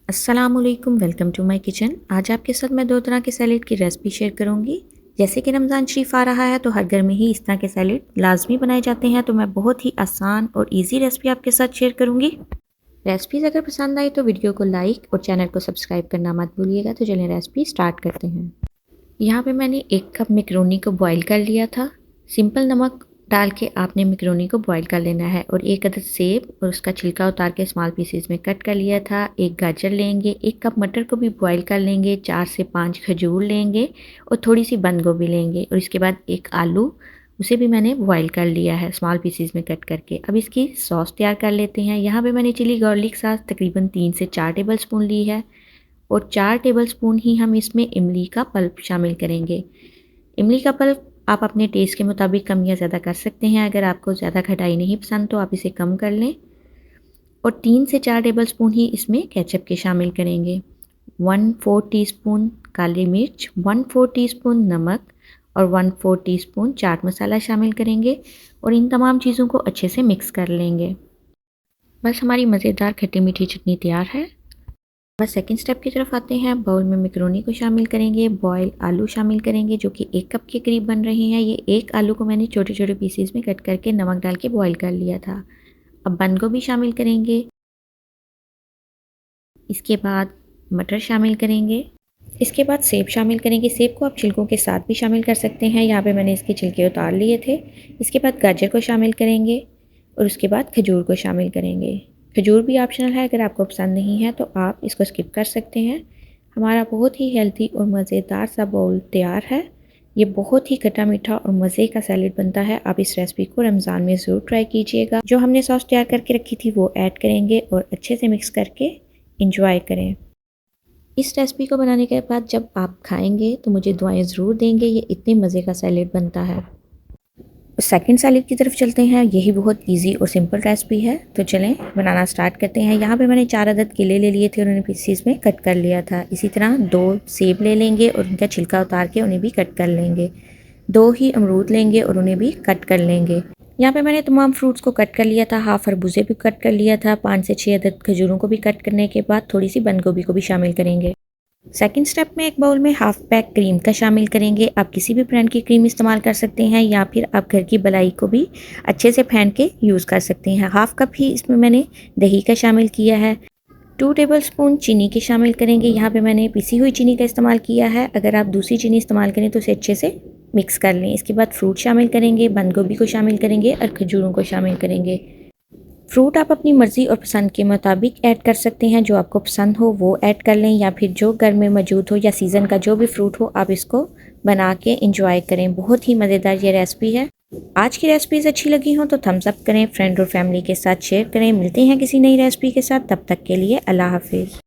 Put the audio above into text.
अस्सलामुअलैकुम, welcome to my kitchen. आज आपके साथ मैं दो तरह के सैलेड की रेसिपी शेयर करूंगी। जैसे कि रमज़ान शरीफ आ रहा है तो हर घर में ही इस तरह के सैलेड लाजमी बनाए जाते हैं, तो मैं बहुत ही आसान और इजी रेसिपी आपके साथ शेयर करूंगी। रेसिपीज़ अगर पसंद आई तो वीडियो को लाइक और चैनल को सब्सक्राइब करना मत भूलिएगा। तो चलिए रेसिपी स्टार्ट करते हैं। यहाँ पे मैंने 1 कप मैकरोनी को बॉईल कर लिया था। सिंपल नमक डाल के आपने मैकरोनी को बॉईल कर लेना है। और 1 अदद सेब और उसका छिलका उतार के स्मॉल पीसेस में कट कर लिया था। 1 गाजर लेंगे, 1 कप मटर को भी बॉईल कर लेंगे, 4 से 5 खजूर लेंगे और थोड़ी सी बंद गोभी लेंगे। और इसके बाद 1 आलू, उसे भी मैंने बॉईल कर लिया है स्मॉल पीसेस में कट करके। अब इसकी सॉस तैयार कर लेते हैं। यहाँ पे मैंने चिली गार्लिक सॉस तकरीबन 3 से 4 टेबल स्पून ली है और 4 टेबलस्पून ही हम इसमें इमली का पल्प शामिल करेंगे। इमली का पल्प आप अपने टेस्ट के मुताबिक कम या ज़्यादा कर सकते हैं। अगर आपको ज़्यादा खटाई नहीं पसंद तो आप इसे कम कर लें। और 3 से 4 टेबलस्पून ही इसमें केचप के शामिल करेंगे। 1/4 टीस्पून काली मिर्च, 1/4 टीस्पून नमक और 1/4 टीस्पून चाट मसाला शामिल करेंगे और इन तमाम चीज़ों को अच्छे से मिक्स कर लेंगे। बस हमारी मज़ेदार खट्टी मीठी चटनी तैयार है। बस सेकंड स्टेप की तरफ आते हैं। बाउल में मैकरोनी को शामिल करेंगे, बॉयल आलू शामिल करेंगे जो कि 1 कप के करीब बन रहे हैं। ये 1 आलू को मैंने छोटे छोटे पीसेस में कट करके नमक डाल के बॉयल कर लिया था। अब बंद गोभी शामिल करेंगे, इसके बाद मटर शामिल करेंगे, इसके बाद सेब शामिल करेंगे। सेब को आप छिलकों के साथ भी शामिल कर सकते हैं, यहाँ पे मैंने इसके छिलके उतार लिए थे। इसके बाद गाजर को शामिल करेंगे और उसके बाद खजूर को शामिल करेंगे। खजूर भी ऑप्शनल है, अगर आपको पसंद नहीं है तो आप इसको स्किप कर सकते हैं। हमारा बहुत ही हेल्थी और मज़ेदार सा बाउल तैयार है। ये बहुत ही खट्टा मीठा और मज़े का सैलेड बनता है। आप इस रेसिपी को रमज़ान में ज़रूर ट्राई कीजिएगा। जो हमने सॉस तैयार करके रखी थी वो ऐड करेंगे और अच्छे से मिक्स करके इंजॉय करें। इस रेसिपी को बनाने के बाद जब आप खाएंगे तो मुझे दुआएं ज़रूर देंगे। ये इतने मज़े का सैलेड बनता है। सेकंड सैलेड की तरफ चलते हैं। यही बहुत इजी और सिंपल रेसिपी है, तो चलें बनाना स्टार्ट करते हैं। यहाँ पे मैंने 4 अदद केले ले लिए थे और उन्हें पीसीस में कट कर लिया था। इसी तरह 2 सेब ले लेंगे और उनका छिलका उतार के उन्हें भी कट कर लेंगे। 2 ही अमरूद लेंगे और उन्हें भी कट कर लेंगे। यहाँ पे मैंने तमाम फ्रूट्स को कट कर लिया था। हाफ खरबूजे भी कट कर लिया था। 5 से 6 अदद खजूरों को भी कट करने के बाद थोड़ी सी बंद गोभी को भी शामिल करेंगे। सेकंड स्टेप में एक बाउल में हाफ पैक क्रीम का शामिल करेंगे। आप किसी भी ब्रांड की क्रीम इस्तेमाल कर सकते हैं या फिर आप घर की मलाई को भी अच्छे से फेंट के यूज़ कर सकते हैं। हाफ कप ही इसमें मैंने दही का शामिल किया है। 2 टेबलस्पून चीनी के शामिल करेंगे। यहाँ पे मैंने पिसी हुई चीनी का इस्तेमाल किया है। अगर आप दूसरी चीनी इस्तेमाल करें तो उसे अच्छे से मिक्स कर लें। इसके बाद फ्रूट शामिल करेंगे, बंद गोभी को शामिल करेंगे और खजूरों को शामिल करेंगे। फ्रूट आप अपनी मर्ज़ी और पसंद के मुताबिक ऐड कर सकते हैं। जो आपको पसंद हो वो ऐड कर लें या फिर जो घर में मौजूद हो या सीज़न का जो भी फ्रूट हो आप इसको बना के इंजॉय करें। बहुत ही मज़ेदार ये रेसिपी है। आज की रेसिपीज़ अच्छी लगी हो तो थम्स अप करें, फ्रेंड और फैमिली के साथ शेयर करें। मिलते हैं किसी नई रेसिपी के साथ, तब तक के लिए अल्लाह हाफिज़।